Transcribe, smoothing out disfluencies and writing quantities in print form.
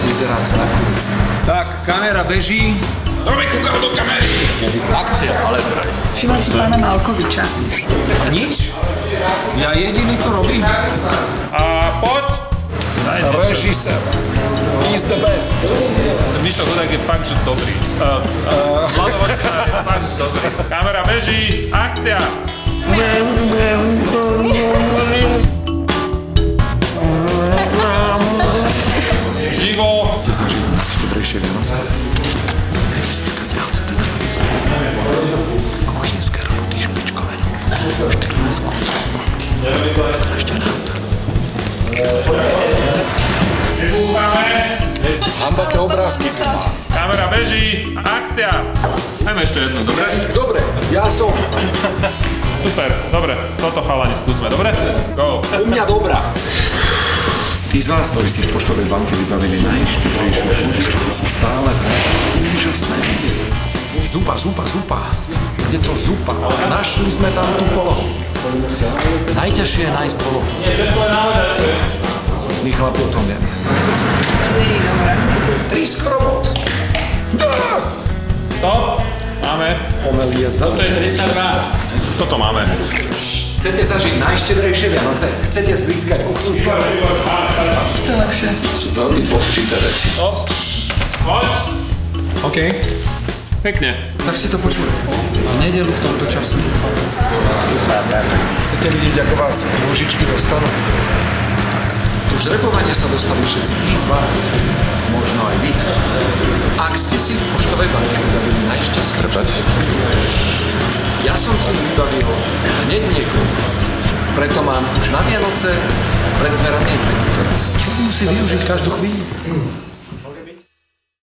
vyzerá v zákulise. Tak, kamera beží. Tomek, kúkal do kamery. Akcia, ale... Všimol si pána Malkoviča. A nič? Ja jediný to robím. A poď. Režisér. He's the best. Mišo Hudák je fakt, že dobrý. Vlado Voštinár je fakt dobrý. Kamera beží. Akcia. Živo. Chcete zažiť najštebrejšie Vianoce? Chcete získať LCD televízor? Kuchynské roboty, špičkové notebooky, 14 kontrolov. Ešte raz. Hambaté obrázky tu má. Kamera beží. Akcia. Dajme ešte jednu, dobre? Dobre, ja som. Super, dobre. Toto chalani skúsme, dobre? Go. U mňa dobrá. Tí z vás, ktorí si v poštovej banke vybavili najštetrejšiu požičku, sú stále úžasné. Zupa. Je to zupa. Našli sme tam tú polohu. Najťažšie je nájsť polohu. My chlapi o tom vieme. To nie je dobré. Trisko robot. Stop. Máme. Omel je za... To je 42. Toto máme. Chcete zažiť najštedrejšie Vianoce? Chcete získať kuchynské? To je lepšie. Sú veľmi dôležité veci. Poď. OK. Pekne. Tak si to počuli. V nedeľu v tomto čase. Chcete vidieť, ako vás lôžičky dostanú? Do žrebovania sa dostali všetci tí z vás. Možno aj vy. Ak ste si v poštovej banke vybavili najšťastnejšie. Ja som si vybavil hneď niekoľko. Preto mám už na Vianoce pred dverami exekútora. Čo musí využiť každú chvíľu?